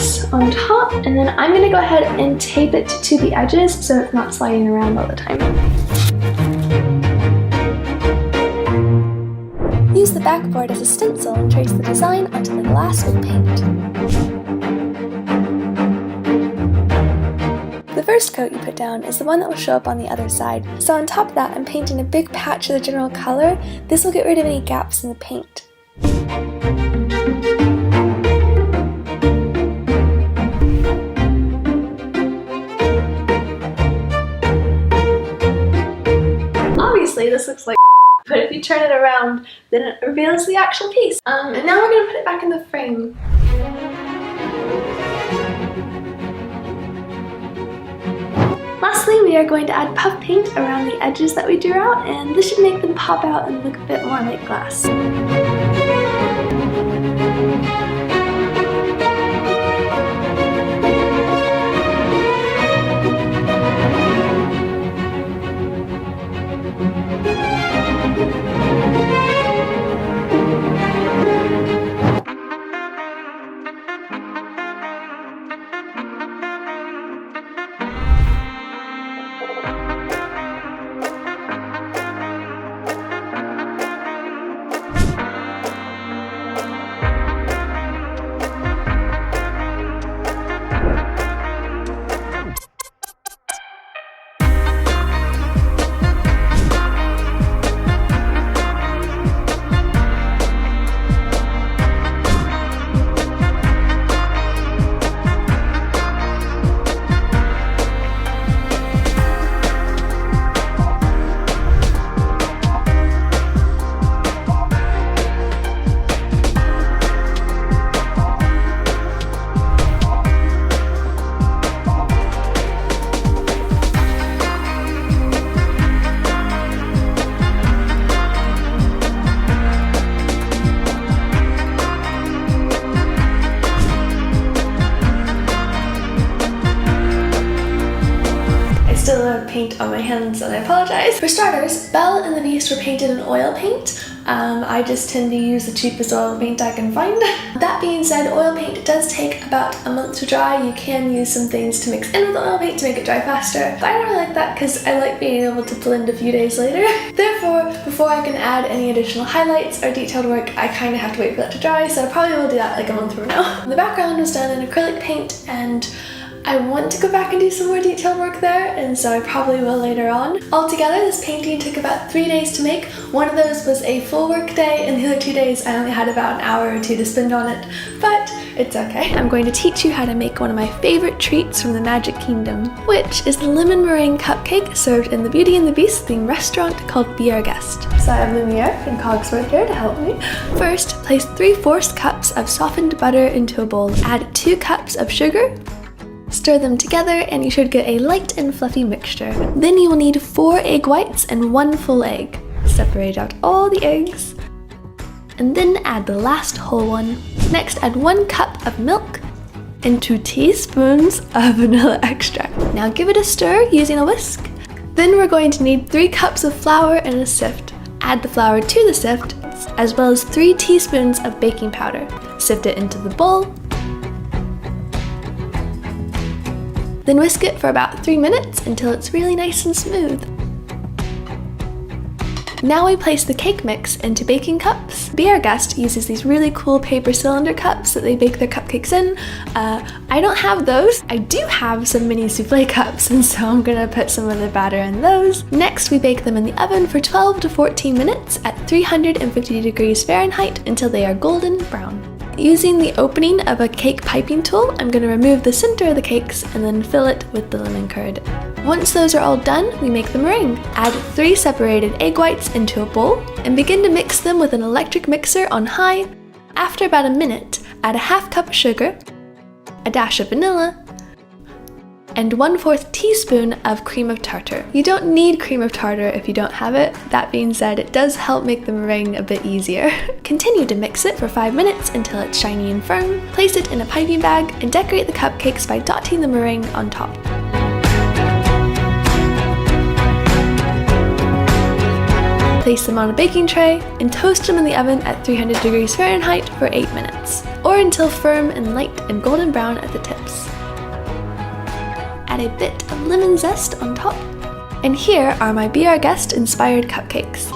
glass on top, and then I'm going to go ahead and tape it to the edges so it's not sliding around all the time. Use the backboard as a stencil and trace the design onto the glass with paint. The first coat you put down is the one that will show up on the other side. So on top of that, I'm painting a big patch of the general color. This will get rid of any gaps in the paint. Obviously, this looks like but if you turn it around, then it reveals the actual piece. And now we're going to put it back in the frame. Lastly, we are going to add puff paint around the edges that we drew out, and this should make them pop out and look a bit more like glass. Still have paint on my hands and I apologize. For starters, Belle and the Beast were painted in oil paint. I just tend to use the cheapest oil paint I can find. That being said, oil paint does take about a month to dry. You can use some things to mix in with the oil paint to make it dry faster. But I don't really like that because I like being able to blend a few days later. Therefore, before I can add any additional highlights or detailed work, I kind of have to wait for that to dry, so I probably will do that like a month from now. The background was done in acrylic paint, and I want to go back and do some more detailed work there, and so I probably will later on. Altogether, this painting took about 3 days to make. One of those was a full work day, and the other 2 days I only had about an hour or two to spend on it, but it's okay. I'm going to teach you how to make one of my favorite treats from the Magic Kingdom, which is the lemon meringue cupcake served in the Beauty and the Beast themed restaurant called Be Our Guest. So I have Lumiere and Cogsworth here to help me. First, place 3/4 cups of softened butter into a bowl. Add 2 cups of sugar. Stir them together and you should get a light and fluffy mixture. Then you will need 4 egg whites and 1 full egg. Separate out all the eggs and then add the last whole one. Next, add 1 cup of milk and 2 teaspoons of vanilla extract. Now give it a stir using a whisk. Then we're going to need 3 cups of flour and a sift. Add the flour to the sift, as well as 3 teaspoons of baking powder. Sift it into the bowl. Then whisk it for about 3 minutes until it's really nice and smooth. Now we place the cake mix into baking cups. Be Our Guest uses these really cool paper cylinder cups that they bake their cupcakes in. I don't have those. I do have some mini souffle cups, and so I'm gonna put some of the batter in those. Next, we bake them in the oven for 12 to 14 minutes at 350 degrees Fahrenheit until they are golden brown. Using the opening of a cake piping tool, I'm going to remove the center of the cakes and then fill it with the lemon curd. Once those are all done, we make the meringue. Add 3 separated egg whites into a bowl and begin to mix them with an electric mixer on high. After about a minute, add a ½ cup of sugar, a dash of vanilla, and 1/4 teaspoon of cream of tartar. You don't need cream of tartar if you don't have it. That being said, it does help make the meringue a bit easier. Continue to mix it for 5 minutes until it's shiny and firm. Place it in a piping bag and decorate the cupcakes by dotting the meringue on top. place them on a baking tray, and toast them in the oven at 300 degrees Fahrenheit for 8 minutes, or until firm and light and golden brown at the tips. Add a bit of lemon zest on top. And here are my Be Our Guest inspired cupcakes.